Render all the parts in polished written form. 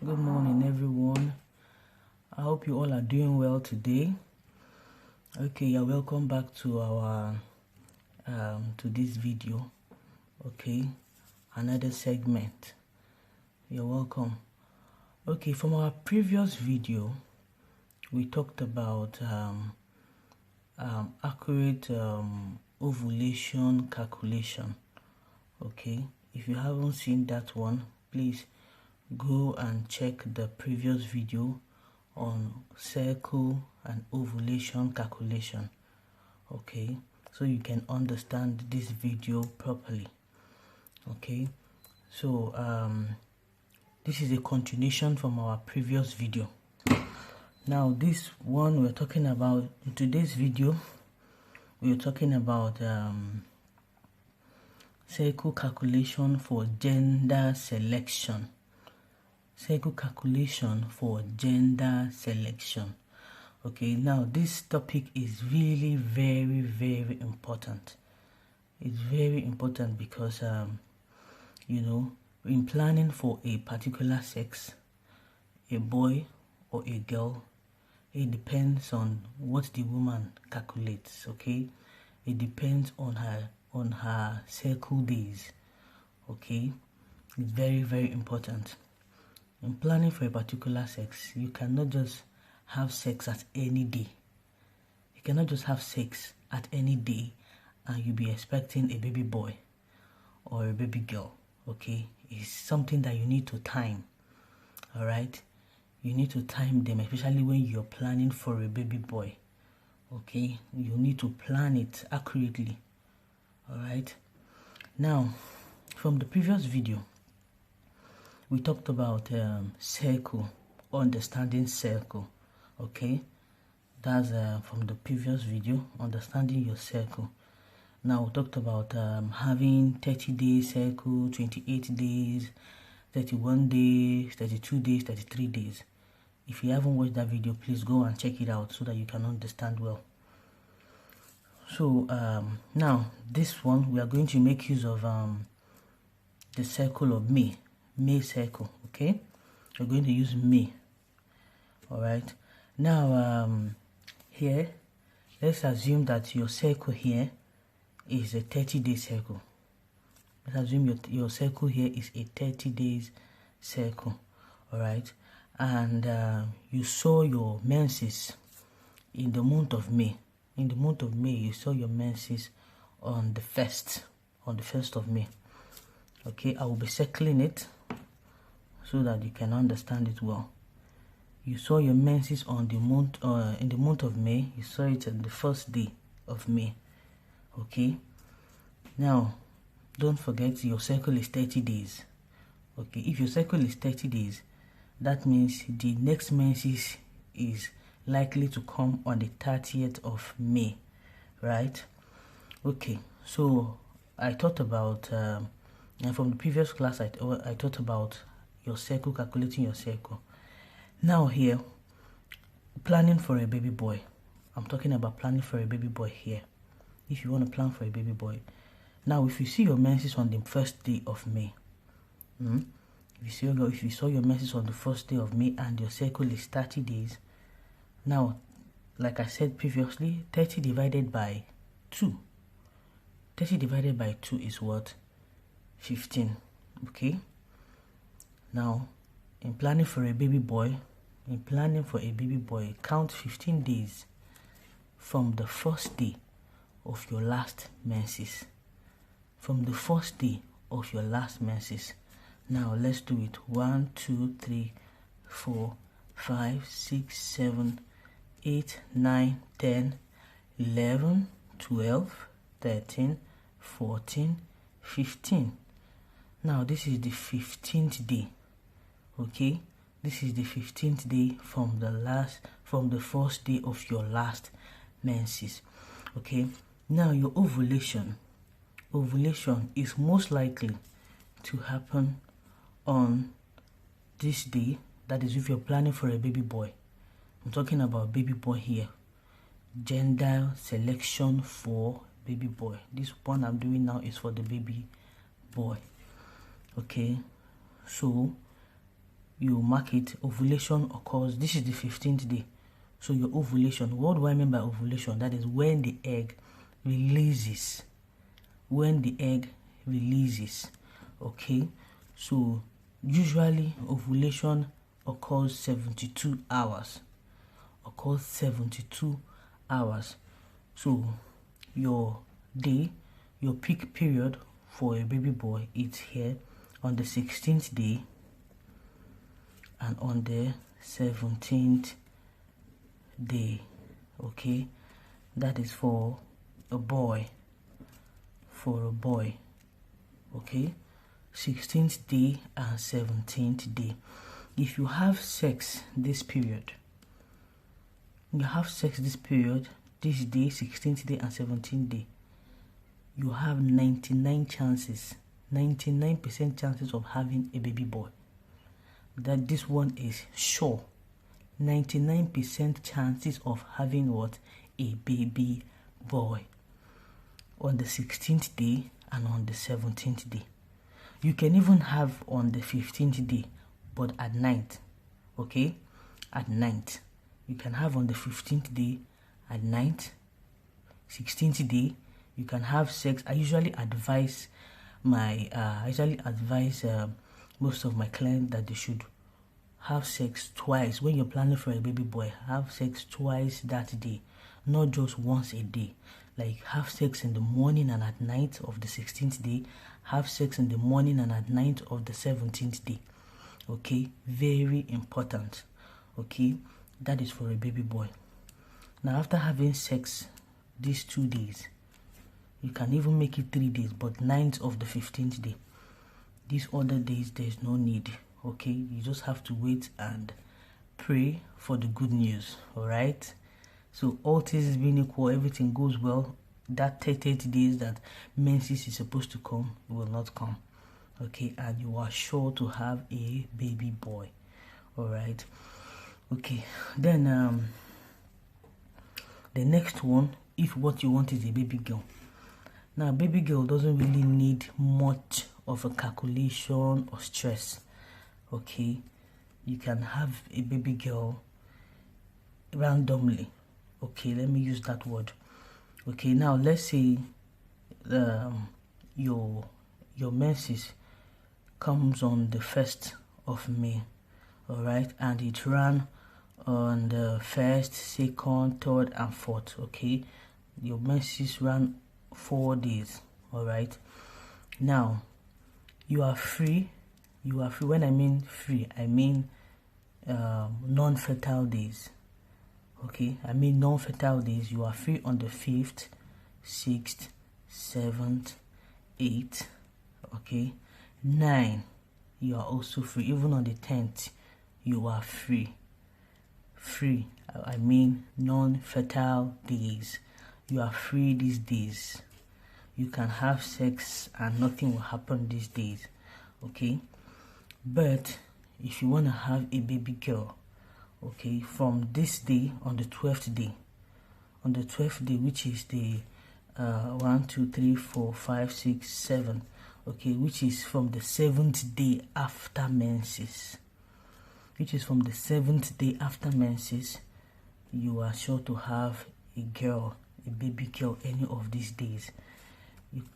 Good morning, everyone. I hope you all are doing well today. Okay, you're welcome back to our to this video. Okay, another segment. You're welcome. Okay, from our previous video, we talked about accurate ovulation calculation. Okay, if you haven't seen that one, please go and check the previous video on cycle and ovulation calculation. Okay, so you can understand this video properly. Okay, so this is a continuation from our previous video. Now this one we're talking about in today's video, we're talking about cycle calculation for gender selection. Cycle calculation for gender selection. Okay, now this topic is really very important. It's very important because you know, in planning for a particular sex, a boy or a girl, it depends on what the woman calculates. Okay, it depends on her cycle days. Okay, it's very important. In planning for a particular sex, you cannot just have sex at any day. You cannot just have sex at any day and you'll be expecting a baby boy or a baby girl. Okay, it's something that you need to time. All right, you need to time them, especially when you're planning for a baby boy. Okay, you need to plan it accurately. All right, now from the previous video, we talked about cycle, understanding cycle. Okay, that's from the previous video, understanding your cycle. Now we talked about having 30-day cycle, 28 days, 31 days, 32 days, 33 days. If you haven't watched that video, please go and check it out so that you can understand well. So now this one, we are going to make use of the cycle of May cycle. Okay, we're going to use May. All right, now here let's assume that your cycle here is a 30-day cycle. Let's assume your cycle here is a 30 days cycle. All right, and you saw your menses in the month of May. In the month of May, you saw your menses on the 1st of May. Okay, I will be circling it so that you can understand it well. You saw your menses on the month in the month of May. You saw it on the 1st day of May. Okay, now don't forget your cycle is 30 days. Okay, if your cycle is 30 days, that means the next menses is likely to come on the 30th of May, right? Okay, so I thought about and from the previous class I thought about your cycle, calculating your cycle. Now here, planning for a baby boy. I'm talking about planning for a baby boy here. If you want to plan for a baby boy. Now if you see your menses on the 1st day of May, if you saw your menses on the 1st day of May and your cycle is 30 days, now like I said previously, 30 divided by 2. 30 divided by 2 is what? 15. Okay, now in planning for a baby boy, count 15 days from the 1st day of your last menses. From the 1st day of your last menses. Now let's do it. 1 2 3 4 5 6 7 8 9 10 11 12 13 14 15. Now this is the 15th day. Okay, this is the 15th day from the 1st day of your last menses. Okay, now your ovulation is most likely to happen on this day. That is if you're planning for a baby boy. I'm talking about baby boy here. Gender selection for baby boy. This one I'm doing now is for the baby boy. Okay, so you mark it. Ovulation occurs, this is the 15th day. So your ovulation, what do I mean by ovulation? That is when the egg releases. When the egg releases. Okay, so usually ovulation occurs 72 hours. Occurs 72 hours. So your day, your peak period for a baby boy is here on the 16th day and on the 17th day. Okay, that is for a boy. For a boy. Okay, 16th day and 17th day. If you have sex this period, this day, 16th day and 17th day, you have 99% chances of having a baby boy. That this one is sure. 99% chances of having what? A baby boy on the 16th day and on the 17th day. You can even have on the 15th day, but at night. Okay, at night. You can have on the 15th day at night. 16th day you can have sex. I usually advise most of my clients that they should have sex twice. When you're planning for a baby boy, have sex twice that day, not just once a day. Like have sex in the morning and at night of the 16th day, have sex in the morning and at night of the 17th day. Okay, very important. Okay, that is for a baby boy. Now after having sex these 2 days, you can even make it 3 days, but 9th of the 15th day. These other days there's no need. Okay, you just have to wait and pray for the good news. All right, so all things being equal, everything goes well, that 30 days that menses is supposed to come will not come. Okay, and you are sure to have a baby boy. All right, okay, then the next one, if what you want is a baby girl. Now baby girl doesn't really need much of a calculation or stress. Okay, you can have a baby girl randomly. Okay, let me use that word. Okay, now let's say your menses comes on the 1st of May. All right, and it ran on the 1st, 2nd, 3rd and 4th. Okay, your menses ran 4 days. All right, now you are free. When I mean free, I mean non-fertile days. Okay, I mean non-fertile days. You are free on the 5th, 6th, 7th, 8th. Okay, 9 you are also free. Even on the 10th you are free. I mean non-fertile days. You are free these days. You can have sex and nothing will happen these days. Okay, but if you want to have a baby girl, okay, from this day on the 12th day, which is the 1 2 3 4 5 6 7, okay, which is from the 7th day after menses, you are sure to have a baby girl any of these days.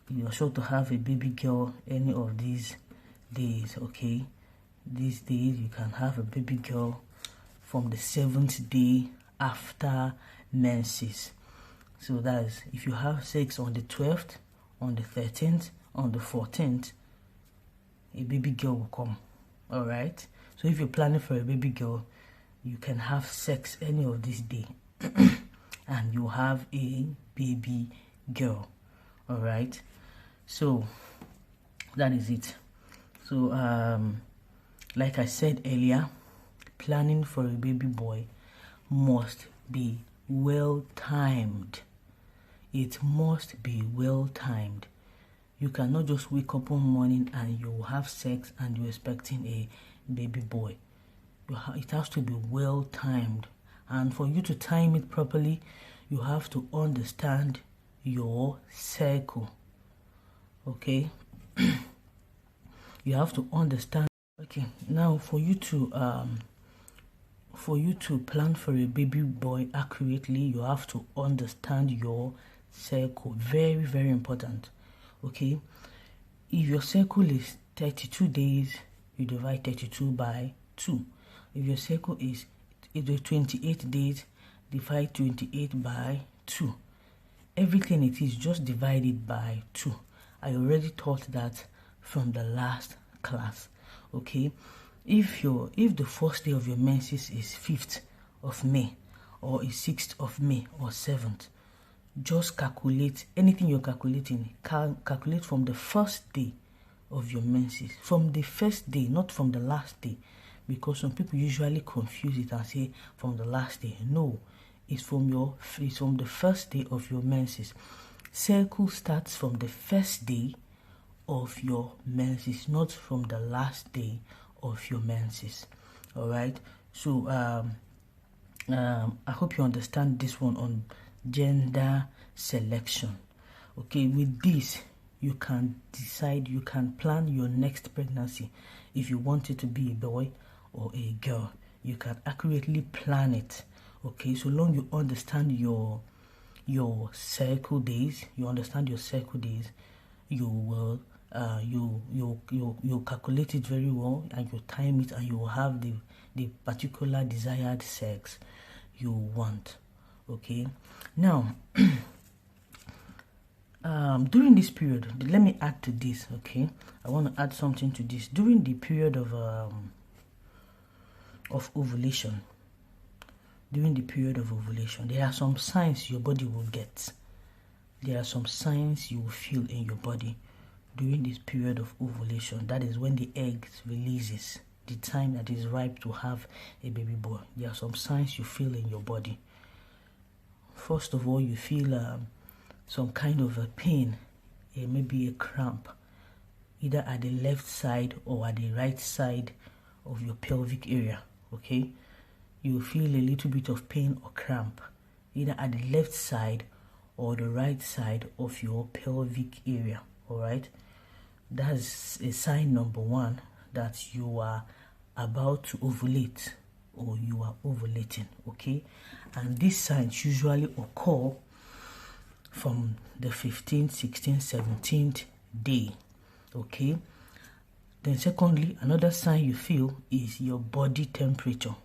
You are sure to have a baby girl any of these days. Okay, these days you can have a baby girl from the 7th day after menses. So that is, if you have sex on the 12th, on the 13th, on the 14th, a baby girl will come. All right, so if you're planning for a baby girl, you can have sex any of this day and you have a baby girl. All right, so that is it. So like I said earlier, planning for a baby boy must be well timed. It must be well timed. You cannot just wake up one morning and you have sex and you're expecting a baby boy. It has to be well timed, and for you to time it properly, you have to understand your cycle. Okay, you have to understand. Okay, now for you to plan for a baby boy accurately, you have to understand your cycle. Very, very important. Okay, if your cycle is 32 days, you divide 32 by 2. If your cycle is 28 days, divide 28 by 2. Everything it is, just divide it by 2. I already taught that from the last class. Okay, if the first day of your menses is 5th of May, or is 6th of May, or 7th, just calculate anything you're calculating. Calculate from the first day of your menses, from the first day, not from the last day, because some people usually confuse it and say from the last day. No, it's from the first day of your menses. Cycle starts from the first day of your menses, not from the last day of your menses. All right, so I hope you understand this one on gender selection. Okay, with this you can decide, you can plan your next pregnancy. If you want it to be a boy or a girl, you can accurately plan it. Okay, so long you understand your cycle days, you will you calculate it very well, and you time it, and you will have the particular desired sex you want. Okay, now during this period, let me add to this. Okay, I want to add something to this. During the period of ovulation, there are some signs your body will get. There are some signs you will feel in your body during this period of ovulation. That is when the egg releases, the time that is ripe to have a baby boy. There are some signs you feel in your body. First of all, you feel some kind of a pain, maybe a cramp, either at the left side or at the right side of your pelvic area. Okay, you feel a little bit of pain or cramp, either at the left side or the right side of your pelvic area. All right, that's a sign number one that you are about to ovulate, or you are ovulating. Okay, and these signs usually occur from the 15th, 16th, 17th day. Okay, then secondly, another sign you feel is your body temperature.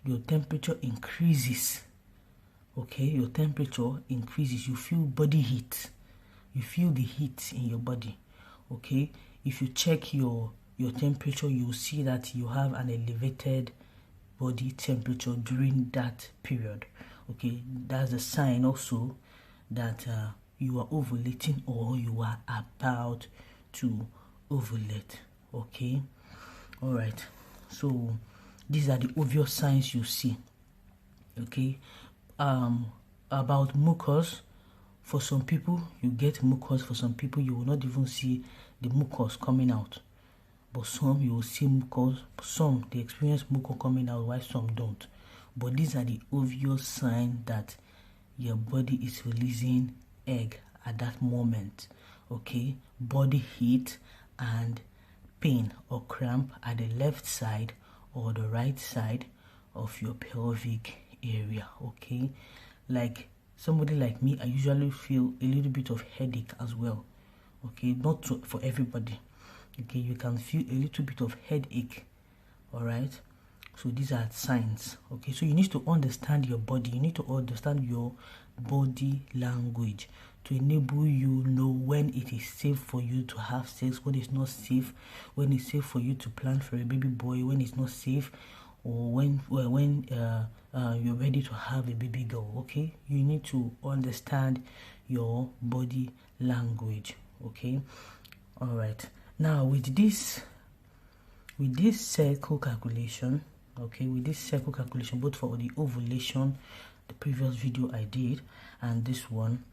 Your temperature increases. Okay, your temperature increases. You feel body heat. You feel the heat in your body. Okay, if you check your temperature, you will see that you have an elevated body temperature during that period. Okay, that's a sign also that you are ovulating, or you are about to ovulate. Okay, all right, so these are the obvious signs you see. Okay, about mucus, for some people you get mucus, for some people you will not even see the mucus coming out, but some you will see mucus, some they experience mucus coming out while some don't. But these are the obvious signs that your body is releasing egg at that moment. Okay, body heat and pain or cramp at the left side or the right side of your pelvic area. Okay, like somebody like me, I usually feel a little bit of headache as well. Okay, not for everybody. Okay, you can feel a little bit of headache. All right, so these are signs. Okay, so you need to understand your body. You need to understand your body language to enable you know when it is safe for you to have sex, when it's not safe, when it's safe for you to plan for a baby boy, when it's not safe, or when you're ready to have a baby girl. Okay, you need to understand your body language. Okay, all right. Now with this cycle calculation, both for the ovulation, the previous video I did, and this one,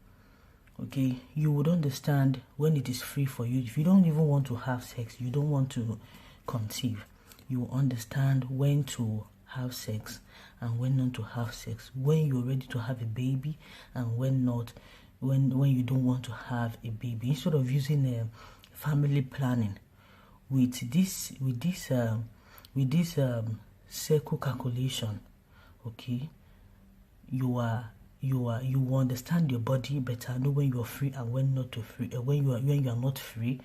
okay, you would understand when it is free for you. If you don't even want to have sex, you don't want to conceive, you will understand when to have sex and when not to have sex, when you're ready to have a baby and when not, when you don't want to have a baby. Instead of using family planning with this cycle calculation, okay, you will understand your body better, know when you are free and when not to free, when you are not free,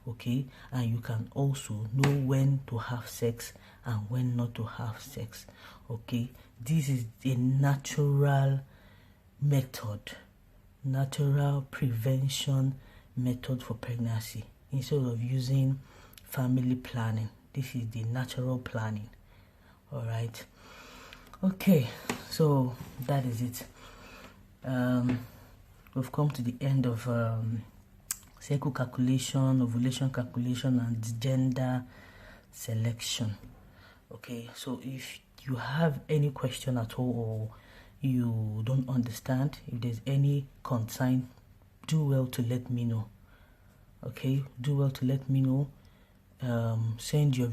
okay, and you can also know when to have sex and when not to have sex, okay. This is a natural method, natural prevention method for pregnancy. Instead of using family planning, this is the natural planning. All right, okay, so that is it. We've come to the end of cycle calculation, ovulation calculation, and gender selection. Okay, so if you have any question at all, or you don't understand, if there's any concern, do well to let me know. Okay, do well to let me know. Send your